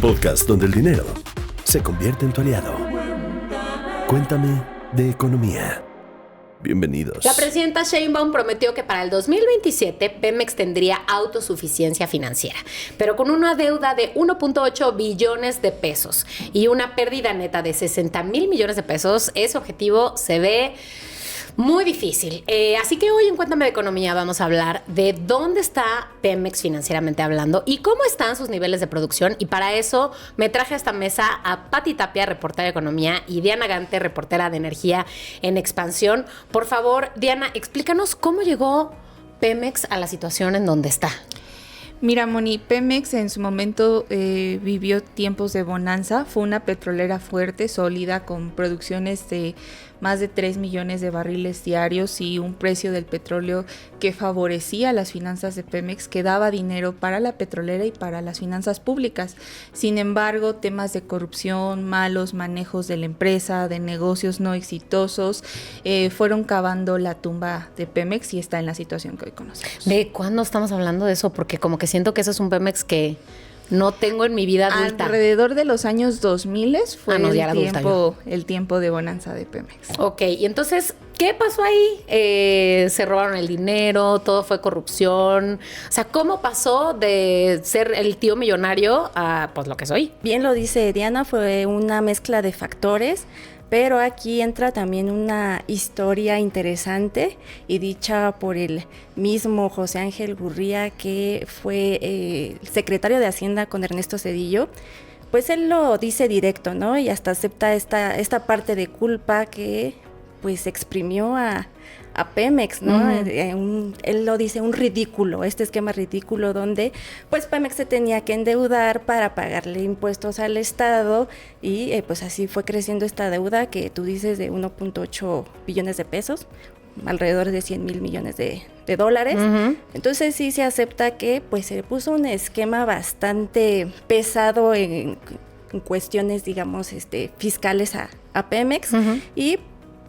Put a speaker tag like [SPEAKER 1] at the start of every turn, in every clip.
[SPEAKER 1] podcast donde el dinero se convierte en tu aliado. Cuéntame de economía. Bienvenidos.
[SPEAKER 2] La presidenta Sheinbaum prometió que para el 2027 Pemex tendría autosuficiencia financiera, pero con una deuda de 1.8 billones de pesos y una pérdida neta de 60,000 millones de pesos. Ese objetivo se ve muy difícil. Así que hoy en Cuéntame de Economía vamos a hablar de dónde está Pemex financieramente hablando y cómo están sus niveles de producción. Y para eso me traje a esta mesa a Pati Tapia, reportera de Economía, y Diana Gante, reportera de Energía en Expansión. Por favor, Diana, explícanos cómo llegó Pemex a la situación en donde está.
[SPEAKER 3] Mira, Moni, Pemex en su momento vivió tiempos de bonanza. Fue una petrolera fuerte, sólida, con producciones de más de 3 millones de barriles diarios y un precio del petróleo que favorecía las finanzas de Pemex, que daba dinero para la petrolera y para las finanzas públicas. Sin embargo, temas de corrupción, malos manejos de la empresa, de negocios no exitosos, fueron cavando la tumba de Pemex y está en la situación que hoy conocemos.
[SPEAKER 2] ¿De cuándo estamos hablando de eso? Porque como que siento que ese es un Pemex que no tengo en mi vida adulta.
[SPEAKER 3] Alrededor de los años 2000 fue el tiempo de bonanza de Pemex.
[SPEAKER 2] Ok, y entonces, ¿qué pasó ahí? Se robaron el dinero, todo fue corrupción. O sea, ¿cómo pasó de ser el tío millonario a pues lo que soy?
[SPEAKER 4] Bien lo dice Diana, fue una mezcla de factores. Pero aquí entra también una historia interesante y dicha por el mismo José Ángel Gurría, que fue secretario de Hacienda con Ernesto Zedillo. Pues él lo dice directo, ¿no? Y hasta acepta esta parte de culpa que pues exprimió a Pemex, ¿no? Uh-huh. Él lo dice, un ridículo, este esquema ridículo donde pues Pemex se tenía que endeudar para pagarle impuestos al Estado y pues así fue creciendo esta deuda que tú dices de 1.8 billones de pesos, alrededor de 100,000 millones de dólares. Uh-huh. Entonces sí se acepta que pues se puso un esquema bastante pesado en cuestiones, digamos, fiscales a Pemex. Uh-huh. Y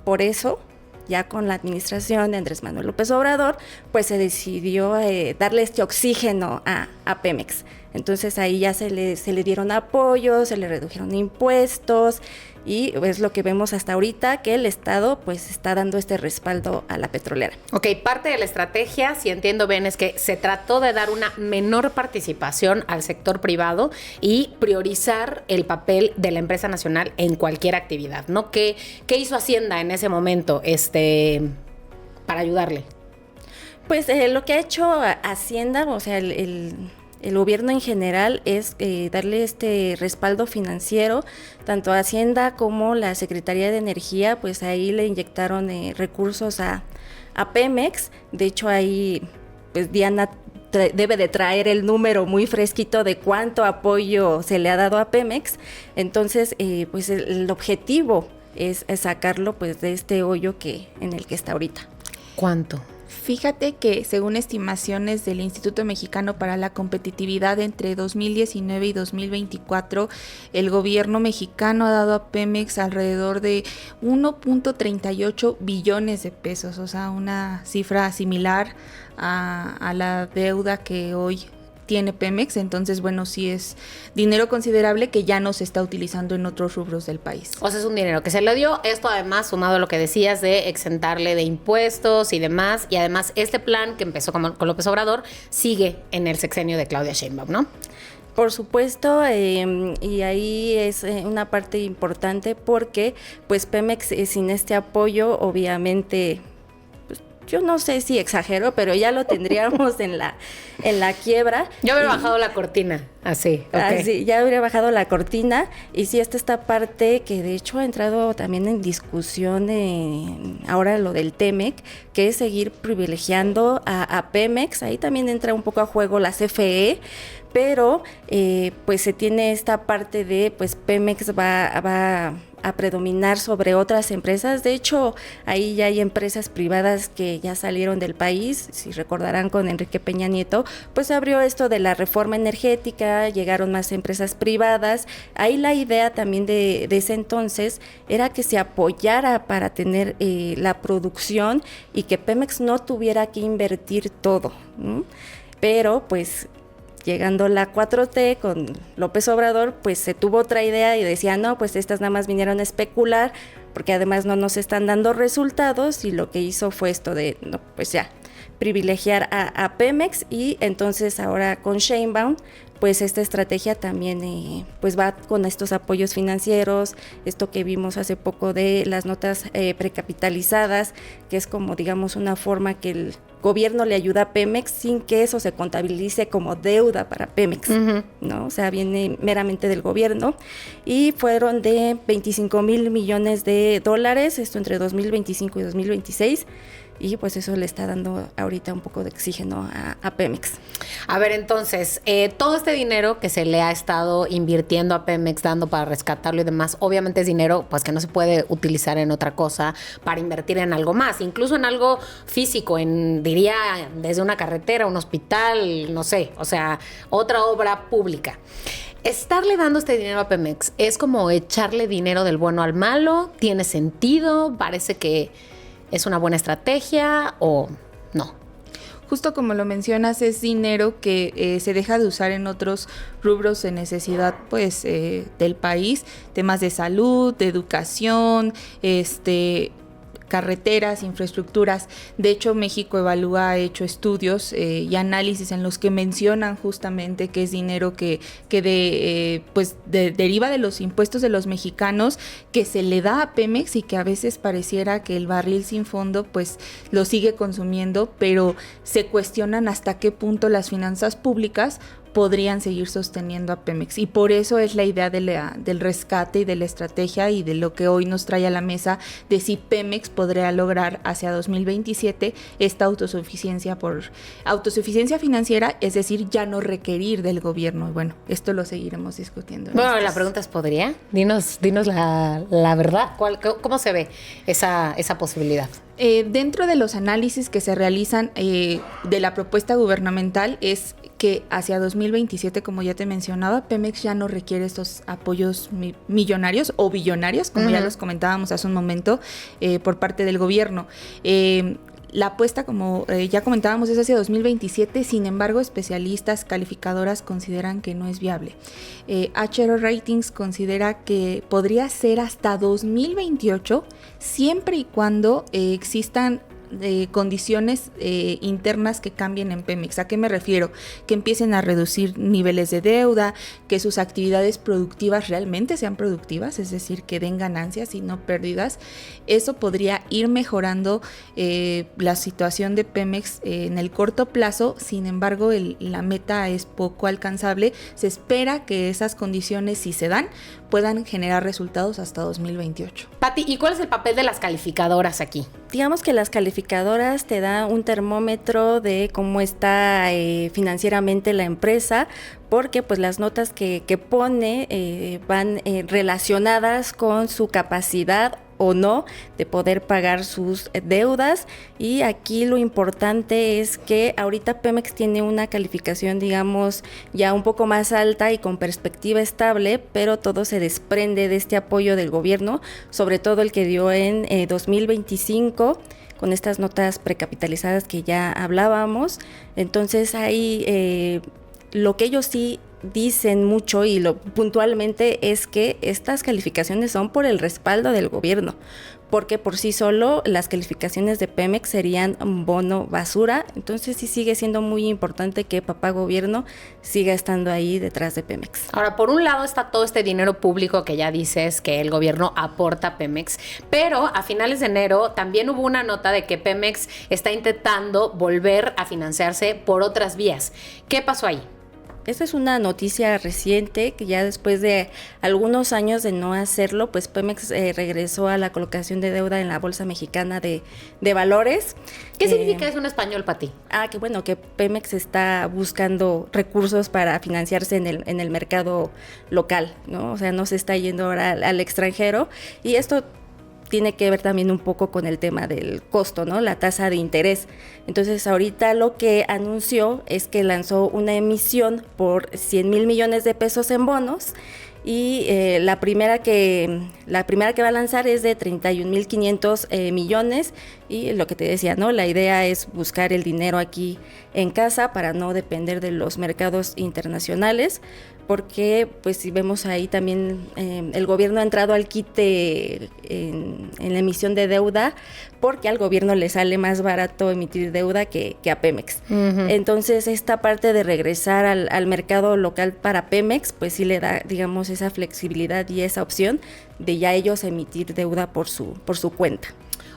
[SPEAKER 4] por eso ya con la administración de Andrés Manuel López Obrador, pues se decidió darle este oxígeno a Pemex. Entonces ahí ya se le dieron apoyos, se le redujeron impuestos y es lo que vemos hasta ahorita, que el Estado pues está dando este respaldo a la petrolera.
[SPEAKER 2] Ok, parte de la estrategia, si entiendo bien, es que se trató de dar una menor participación al sector privado y priorizar el papel de la empresa nacional en cualquier actividad, ¿no? ¿Qué hizo Hacienda en ese momento para ayudarle?
[SPEAKER 4] Pues lo que ha hecho Hacienda, o sea, el gobierno en general es darle este respaldo financiero, tanto a Hacienda como la Secretaría de Energía, pues ahí le inyectaron recursos a Pemex. De hecho ahí pues Diana debe de traer el número muy fresquito de cuánto apoyo se le ha dado a Pemex. Entonces pues el objetivo es sacarlo pues de este hoyo en el que está ahorita.
[SPEAKER 2] ¿Cuánto?
[SPEAKER 3] Fíjate que según estimaciones del Instituto Mexicano para la Competitividad, entre 2019 y 2024, el gobierno mexicano ha dado a Pemex alrededor de 1.38 billones de pesos, o sea, una cifra similar a la deuda que hoy tiene Pemex. Entonces, bueno, sí es dinero considerable que ya no se está utilizando en otros rubros del país.
[SPEAKER 2] O sea, es un dinero que se le dio, esto además sumado a lo que decías de exentarle de impuestos y demás, y además este plan que empezó con López Obrador sigue en el sexenio de Claudia Sheinbaum, ¿no?
[SPEAKER 4] Por supuesto, y ahí es una parte importante porque pues Pemex sin este apoyo obviamente, yo no sé si exagero, pero ya lo tendríamos en la quiebra.
[SPEAKER 2] Yo habría bajado la cortina, así. Okay.
[SPEAKER 4] Así, ya habría bajado la cortina. Y sí, esta parte que de hecho ha entrado también en discusión ahora lo del TEMEC, que es seguir privilegiando a Pemex. Ahí también entra un poco a juego la CFE, pero pues se tiene esta parte de pues Pemex va a predominar sobre otras empresas. De hecho, ahí ya hay empresas privadas que ya salieron del país. Si recordarán, con Enrique Peña Nieto, pues abrió esto de la reforma energética, llegaron más empresas privadas. Ahí la idea también de ese entonces era que se apoyara para tener la producción y que Pemex no tuviera que invertir todo, ¿no? Pero pues llegando la 4T con López Obrador, pues se tuvo otra idea y decía, no, pues estas nada más vinieron a especular, porque además no nos están dando resultados, y lo que hizo fue esto de, no, pues ya, privilegiar a Pemex, y entonces ahora con Sheinbaum, pues esta estrategia también pues va con estos apoyos financieros, esto que vimos hace poco de las notas precapitalizadas, que es como digamos una forma que el gobierno le ayuda a Pemex sin que eso se contabilice como deuda para Pemex, ¿no? O sea, viene meramente del gobierno, y fueron de 25,000 millones de dólares, esto entre 2025 y 2026, y pues eso le está dando ahorita un poco de oxígeno a Pemex.
[SPEAKER 2] A ver, entonces, todo este dinero que se le ha estado invirtiendo a Pemex, dando para rescatarlo y demás, obviamente es dinero pues que no se puede utilizar en otra cosa para invertir en algo más, incluso en algo físico, diría desde una carretera, un hospital, no sé, o sea, otra obra pública. ¿Estarle dando este dinero a Pemex es como echarle dinero del bueno al malo? ¿Tiene sentido? ¿Parece que es una buena estrategia o no?
[SPEAKER 3] Justo como lo mencionas, es dinero que se deja de usar en otros rubros de necesidad pues del país, temas de salud, de educación, carreteras, infraestructuras. De hecho, México Evalúa ha hecho estudios y análisis en los que mencionan justamente que es dinero que deriva de los impuestos de los mexicanos, que se le da a Pemex y que a veces pareciera que el barril sin fondo pues lo sigue consumiendo, pero se cuestionan hasta qué punto las finanzas públicas podrían seguir sosteniendo a Pemex, y por eso es la idea del rescate y de la estrategia y de lo que hoy nos trae a la mesa de si Pemex podría lograr hacia 2027 esta autosuficiencia financiera, es decir, ya no requerir del gobierno. Bueno, esto lo seguiremos discutiendo.
[SPEAKER 2] Bueno, la pregunta es, ¿podría? Dinos la verdad, ¿cómo se ve esa posibilidad?
[SPEAKER 3] Dentro de los análisis que se realizan de la propuesta gubernamental es que hacia 2027, como ya te mencionaba, Pemex ya no requiere estos apoyos millonarios o billonarios, como ya los comentábamos hace un momento, por parte del gobierno. La apuesta, como ya comentábamos, es hacia 2027, sin embargo, especialistas calificadoras consideran que no es viable. HRO Ratings considera que podría ser hasta 2028, siempre y cuando existan condiciones internas que cambien en Pemex. ¿A qué me refiero? Que empiecen a reducir niveles de deuda, que sus actividades productivas realmente sean productivas, es decir, que den ganancias y no pérdidas. Eso podría ir mejorando la situación de Pemex en el corto plazo. Sin embargo, la meta es poco alcanzable. Se espera que esas condiciones, si se dan, puedan generar resultados hasta 2028.
[SPEAKER 2] Pati, ¿y cuál es el papel de las calificadoras aquí?
[SPEAKER 4] Digamos que las calificadoras te dan un termómetro de cómo está financieramente la empresa, porque pues las notas que pone van relacionadas con su capacidad o no de poder pagar sus deudas, y aquí lo importante es que ahorita Pemex tiene una calificación, digamos, ya un poco más alta y con perspectiva estable, pero todo se desprende de este apoyo del gobierno, sobre todo el que dio en 2025 con estas notas precapitalizadas que ya hablábamos. Entonces ahí lo que ellos sí dicen mucho y puntualmente es que estas calificaciones son por el respaldo del gobierno, porque por sí solo las calificaciones de Pemex serían bono basura. Entonces sí sigue siendo muy importante que papá gobierno siga estando ahí detrás de Pemex.
[SPEAKER 2] Ahora, por un lado está todo este dinero público que ya dices que el gobierno aporta a Pemex, pero a finales de enero también hubo una nota de que Pemex está intentando volver a financiarse por otras vías. ¿Qué pasó ahí?
[SPEAKER 4] Esta es una noticia reciente, que ya después de algunos años de no hacerlo, pues Pemex regresó a la colocación de deuda en la Bolsa Mexicana de Valores.
[SPEAKER 2] ¿Qué significa eso en español, Pati?
[SPEAKER 4] Que bueno, que Pemex está buscando recursos para financiarse en el mercado local, ¿no? O sea, no se está yendo ahora al extranjero, y esto tiene que ver también un poco con el tema del costo, ¿no? La tasa de interés. Entonces, ahorita lo que anunció es que lanzó una emisión por 100,000 millones de pesos en bonos, y la primera que va a lanzar es de 31,500 millones, y lo que te decía, ¿no? La idea es buscar el dinero aquí en casa para no depender de los mercados internacionales, porque pues si vemos ahí también el gobierno ha entrado al quite en la emisión de deuda, porque al gobierno le sale más barato emitir deuda que a Pemex. Uh-huh. Entonces esta parte de regresar al mercado local para Pemex, pues sí le da, digamos, esa flexibilidad y esa opción de ya ellos emitir deuda por su cuenta.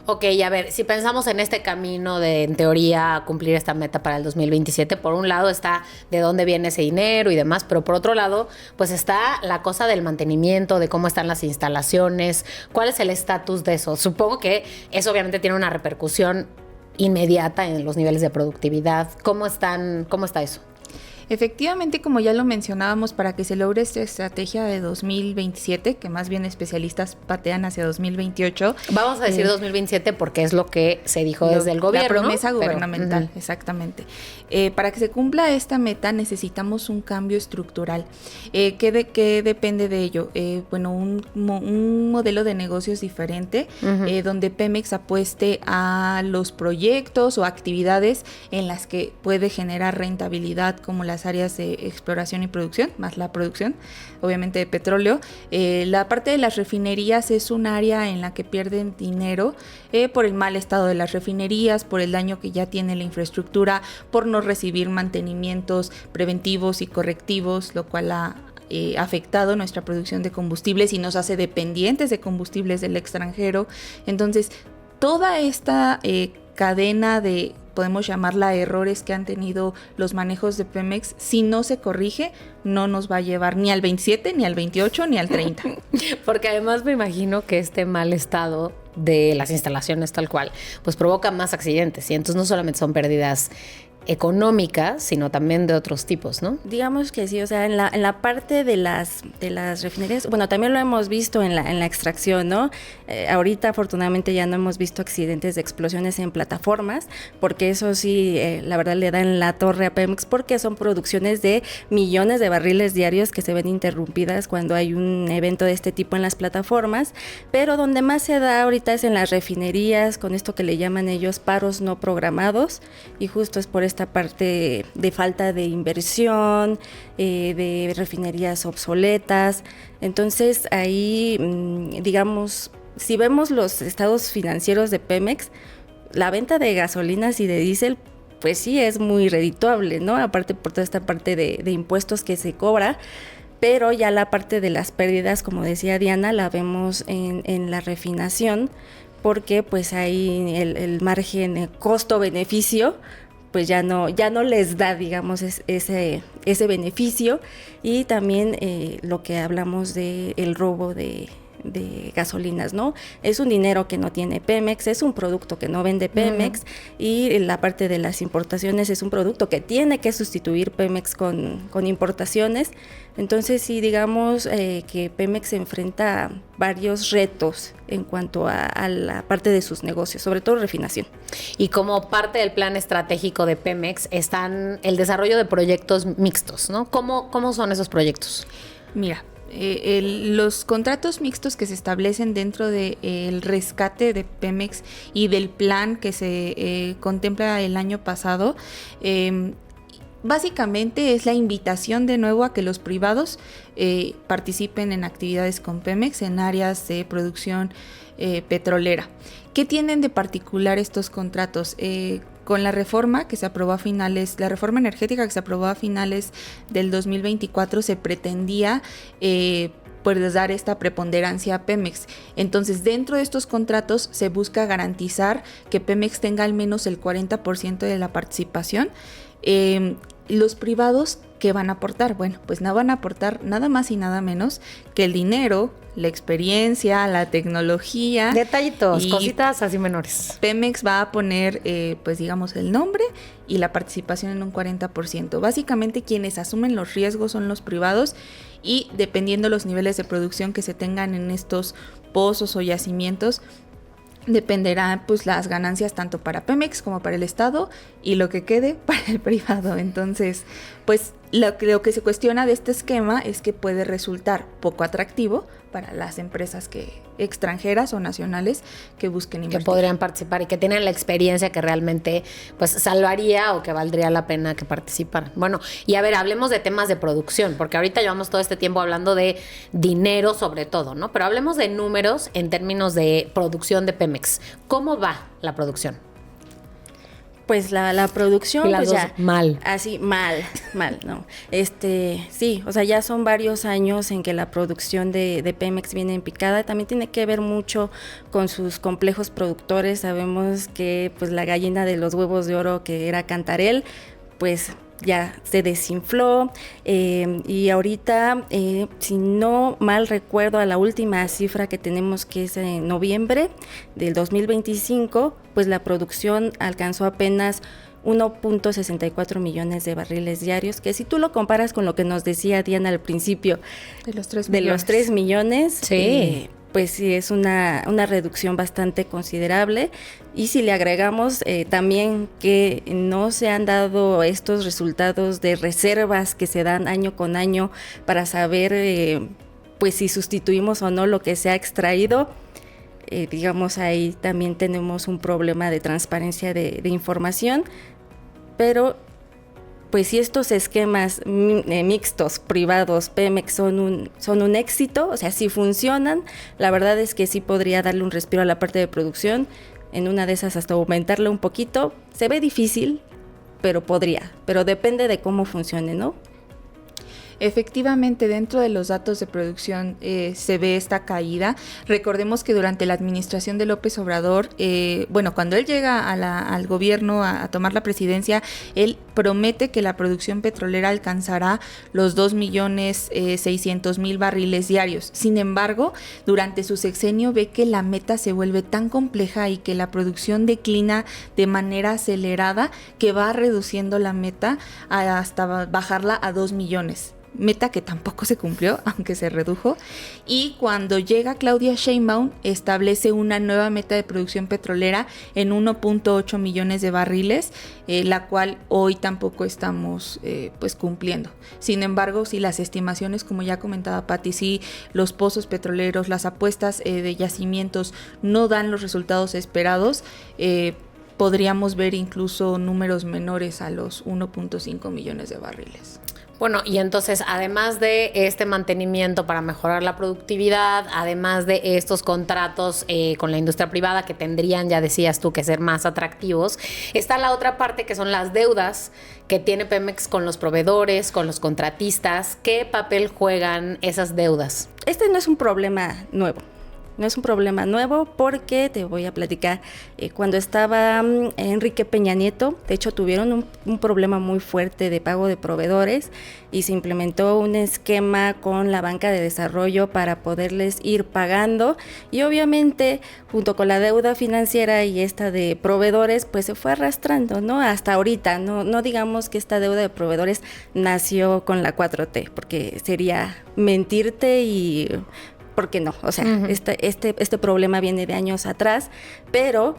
[SPEAKER 2] Ok, a ver, si pensamos en este camino de, en teoría, cumplir esta meta para el 2027, por un lado está de dónde viene ese dinero y demás, pero por otro lado, pues está la cosa del mantenimiento, de cómo están las instalaciones, cuál es el estatus de eso. Supongo que eso obviamente tiene una repercusión inmediata en los niveles de productividad. ¿Cómo está eso?
[SPEAKER 3] Efectivamente, como ya lo mencionábamos, para que se logre esta estrategia de 2027, que más bien especialistas patean hacia 2028.
[SPEAKER 2] Vamos a decir 2027 porque es lo que se dijo desde el gobierno.
[SPEAKER 3] La promesa gubernamental, exactamente. Para que se cumpla esta meta necesitamos un cambio estructural. ¿Qué depende de ello? Bueno, un modelo de negocios diferente, donde Pemex apueste a los proyectos o actividades en las que puede generar rentabilidad, como las áreas de exploración y producción, más la producción, obviamente, de petróleo. La parte de las refinerías es un área en la que pierden dinero por el mal estado de las refinerías, por el daño que ya tiene la infraestructura, por no recibir mantenimientos preventivos y correctivos, lo cual ha afectado nuestra producción de combustibles y nos hace dependientes de combustibles del extranjero. Entonces, toda esta cadena de, podemos llamarla errores que han tenido los manejos de Pemex, si no se corrige, no nos va a llevar ni al 27, ni al 28, ni al 30.
[SPEAKER 2] Porque además me imagino que este mal estado de las instalaciones tal cual, pues provoca más accidentes, y entonces no solamente son pérdidas económicas, sino también de otros tipos, ¿no?
[SPEAKER 4] Digamos que sí, o sea, en la parte de las refinerías, bueno, también lo hemos visto en la extracción, ¿no? Ahorita afortunadamente ya no hemos visto accidentes de explosiones en plataformas, porque eso sí, la verdad le dan la torre a Pemex, porque son producciones de millones de barriles diarios que se ven interrumpidas cuando hay un evento de este tipo en las plataformas, pero donde más se da ahorita es en las refinerías, con esto que le llaman ellos paros no programados, y justo es por esta parte de falta de inversión, de refinerías obsoletas. Entonces ahí, digamos, si vemos los estados financieros de Pemex, la venta de gasolinas y de diésel, pues sí es muy redituable, ¿no? Aparte por toda esta parte de impuestos que se cobra, pero ya la parte de las pérdidas, como decía Diana, la vemos en la refinación, porque pues ahí el margen costo-beneficio pues ya no les da, digamos, ese beneficio. Y también lo que hablamos de el robo de gasolinas, ¿no? Es un dinero que no tiene Pemex, es un producto que no vende Pemex, y la parte de las importaciones es un producto que tiene que sustituir Pemex con importaciones. Entonces sí, digamos que Pemex se enfrenta a varios retos en cuanto a la parte de sus negocios, sobre todo refinación.
[SPEAKER 2] Y como parte del plan estratégico de Pemex están el desarrollo de proyectos mixtos, ¿no? ¿Cómo son esos proyectos?
[SPEAKER 3] Mira, los contratos mixtos que se establecen dentro del rescate de Pemex y del plan que se contempla el año pasado, básicamente es la invitación de nuevo a que los privados participen en actividades con Pemex en áreas de producción petrolera. ¿Qué tienen de particular estos contratos? Con la reforma que se aprobó a finales, la reforma energética que se aprobó a finales del 2024, se pretendía pues dar esta preponderancia a Pemex. Entonces, dentro de estos contratos se busca garantizar que Pemex tenga al menos el 40% de la participación. Los privados, ¿qué van a aportar? Bueno, pues no van a aportar nada más y nada menos que el dinero, la experiencia, la tecnología.
[SPEAKER 2] Detallitos, cositas así menores.
[SPEAKER 3] Pemex va a poner, pues digamos, el nombre y la participación en un 40%. Básicamente quienes asumen los riesgos son los privados, y dependiendo los niveles de producción que se tengan en estos pozos o yacimientos, dependerá pues las ganancias tanto para Pemex como para el Estado y lo que quede para el privado. Entonces, pues lo que se cuestiona de este esquema es que puede resultar poco atractivo para las empresas extranjeras o nacionales que busquen invertir.
[SPEAKER 2] Que podrían participar y que tienen la experiencia que realmente pues salvaría o que valdría la pena que participaran. Bueno, y a ver, hablemos de temas de producción, porque ahorita llevamos todo este tiempo hablando de dinero sobre todo, ¿no? Pero hablemos de números en términos de producción de Pemex. ¿Cómo va la producción?
[SPEAKER 4] Pues la producción,
[SPEAKER 2] Y las
[SPEAKER 4] pues
[SPEAKER 2] dos
[SPEAKER 4] ya
[SPEAKER 2] mal.
[SPEAKER 4] así mal, ¿no? Sí, o sea, ya son varios años en que la producción de Pemex viene en picada. También tiene que ver mucho con sus complejos productores. Sabemos que pues la gallina de los huevos de oro, que era Cantarell, pues ya se desinfló, y ahorita, si no mal recuerdo, a la última cifra que tenemos, que es en noviembre del 2025, pues la producción alcanzó apenas 1.64 millones de barriles diarios, que si tú lo comparas con lo que nos decía Diana al principio,
[SPEAKER 3] De los 3
[SPEAKER 4] de
[SPEAKER 3] millones.
[SPEAKER 4] los 3 millones,
[SPEAKER 2] Sí.
[SPEAKER 4] pues sí, es una reducción bastante considerable. Y si le agregamos también que no se han dado estos resultados de reservas que se dan año con año para saber pues si sustituimos o no lo que se ha extraído, digamos, ahí también tenemos un problema de transparencia de información. Pero pues si estos esquemas mixtos, privados, Pemex son un éxito, o sea, si funcionan, la verdad es que sí podría darle un respiro a la parte de producción, en una de esas hasta aumentarle un poquito. Se ve difícil, pero podría, pero depende de cómo funcione, ¿no?
[SPEAKER 3] Efectivamente, dentro de los datos de producción se ve esta caída. Recordemos que durante la administración de López Obrador, cuando él llega al gobierno a tomar la presidencia, él promete que la producción petrolera alcanzará los 2.600.000 barriles diarios. Sin embargo, durante su sexenio ve que la meta se vuelve tan compleja y que la producción declina de manera acelerada, que va reduciendo la meta hasta bajarla a 2 millones. Meta que tampoco se cumplió, aunque se redujo. Y cuando llega Claudia Sheinbaum, establece una nueva meta de producción petrolera en 1.8 millones de barriles, la cual hoy tampoco estamos pues cumpliendo. Sin embargo, si las estimaciones, como ya comentaba Pati, si los pozos petroleros, las apuestas de yacimientos no dan los resultados esperados, podríamos ver incluso números menores a los 1.5 millones de barriles.
[SPEAKER 2] Bueno, y entonces, además de este mantenimiento para mejorar la productividad, además de estos contratos con la industria privada que tendrían, ya decías tú, que ser más atractivos, está la otra parte que son las deudas que tiene Pemex con los proveedores, con los contratistas. ¿Qué papel juegan esas deudas?
[SPEAKER 4] Este no es un problema nuevo. No es un problema nuevo porque te voy a platicar, cuando estaba Enrique Peña Nieto, de hecho tuvieron un problema muy fuerte de pago de proveedores y se implementó un esquema con la banca de desarrollo para poderles ir pagando, y obviamente junto con la deuda financiera y esta de proveedores pues se fue arrastrando, ¿no? Hasta ahorita, no digamos que esta deuda de proveedores nació con la 4T, porque sería mentirte y... ¿por qué no? O sea, este problema viene de años atrás, pero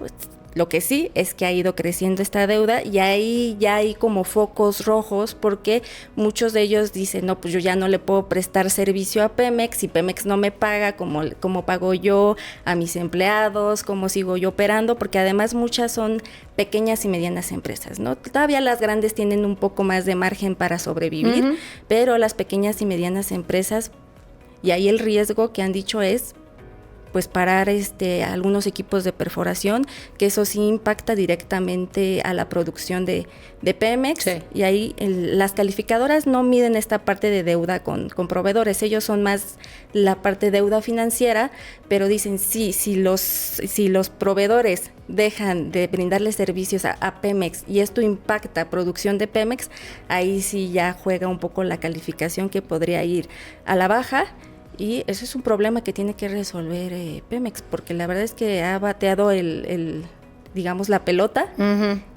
[SPEAKER 4] lo que sí es que ha ido creciendo esta deuda y ahí ya hay como focos rojos, porque muchos de ellos dicen, no, pues yo ya no le puedo prestar servicio a Pemex, y Pemex no me paga como pago yo a mis empleados, cómo sigo yo operando, porque además muchas son pequeñas y medianas empresas, ¿no? Todavía las grandes tienen un poco más de margen para sobrevivir, pero las pequeñas y medianas empresas, y ahí el riesgo que han dicho es pues parar algunos equipos de perforación, que eso sí impacta directamente a la producción de Pemex. Sí. Y ahí las calificadoras no miden esta parte de deuda con proveedores, ellos son más la parte de deuda financiera, pero dicen si los proveedores dejan de brindarle servicios a Pemex y esto impacta producción de Pemex, ahí sí ya juega un poco la calificación, que podría ir a la baja. Y eso es un problema que tiene que resolver Pemex, porque la verdad es que ha bateado digamos, la pelota,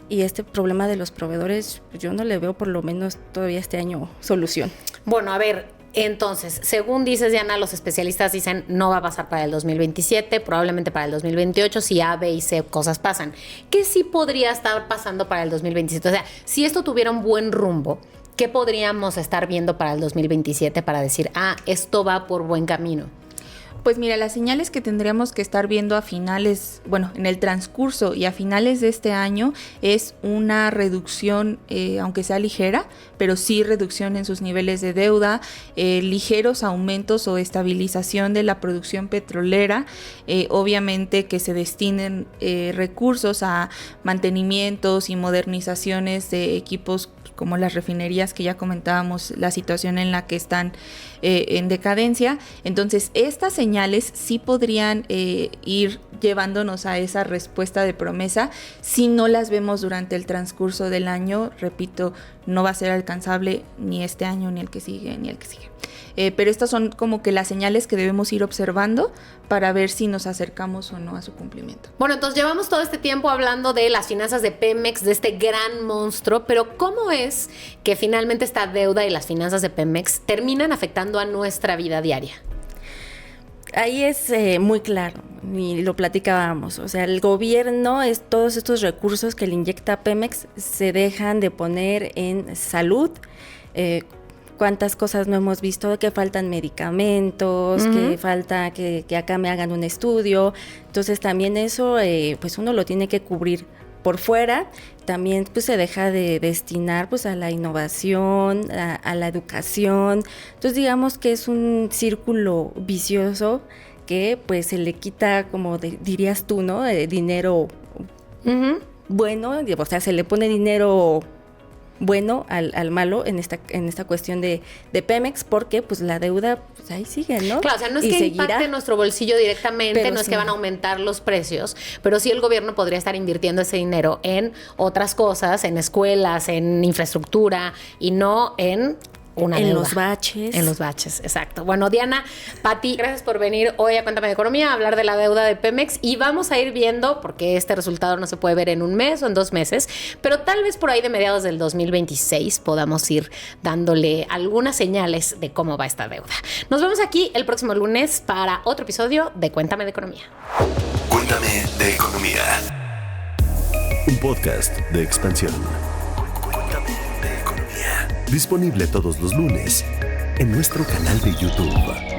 [SPEAKER 4] y este problema de los proveedores, yo no le veo por lo menos todavía este año solución.
[SPEAKER 2] Bueno, a ver, Entonces, según dices, Diana, los especialistas dicen no va a pasar para el 2027, probablemente para el 2028, si A, B y C cosas pasan. ¿Qué sí podría estar pasando para el 2027? O sea, si esto tuviera un buen rumbo, ¿qué podríamos estar viendo para el 2027 para decir, esto va por buen camino?
[SPEAKER 3] Pues mira, las señales que tendríamos que estar viendo a finales, en el transcurso y a finales de este año es una reducción, aunque sea ligera, pero sí reducción en sus niveles de deuda, ligeros aumentos o estabilización de la producción petrolera, obviamente que se destinen recursos a mantenimientos y modernizaciones de equipos como las refinerías que ya comentábamos, la situación en la que están en decadencia. Entonces, estas señales sí podrían ir llevándonos a esa respuesta de promesa si no las vemos durante el transcurso del año. Repito, no va a ser alcanzable ni este año, ni el que sigue, ni el que sigue. Pero estas son como que las señales que debemos ir observando para ver si nos acercamos o no a su cumplimiento.
[SPEAKER 2] Bueno, entonces llevamos todo este tiempo hablando de las finanzas de Pemex, de este gran monstruo, pero ¿cómo es que finalmente esta deuda y las finanzas de Pemex terminan afectando a nuestra vida diaria?
[SPEAKER 4] Ahí es muy claro, y lo platicábamos, o sea, el gobierno, todos estos recursos que le inyecta Pemex se dejan de poner en salud. Cuántas cosas no hemos visto, que faltan medicamentos, que falta que acá me hagan un estudio. Entonces también eso pues uno lo tiene que cubrir por fuera. También pues se deja de destinar pues a la innovación, a la educación. Entonces digamos que es un círculo vicioso que pues se le quita, como dirías tú, ¿no? Dinero bueno, o sea, se le pone dinero bueno al malo en esta cuestión de Pemex, porque pues la deuda pues ahí sigue, ¿no?
[SPEAKER 2] Claro, o sea, no es que impacte nuestro bolsillo directamente, pero no es que van a aumentar los precios, pero sí el gobierno podría estar invirtiendo ese dinero en otras cosas, en escuelas, en infraestructura, y no en una deuda.
[SPEAKER 4] Los baches.
[SPEAKER 2] En los baches, exacto. Bueno, Diana, Pati, gracias por venir hoy a Cuéntame de Economía a hablar de la deuda de Pemex, y vamos a ir viendo, porque este resultado no se puede ver en un mes o en 2 meses, pero tal vez por ahí de mediados del 2026 podamos ir dándole algunas señales de cómo va esta deuda. Nos vemos aquí el próximo lunes para otro episodio de Cuéntame de Economía.
[SPEAKER 1] Cuéntame de Economía. Un podcast de Expansión. Cuéntame de Economía. Disponible todos los lunes en nuestro canal de YouTube.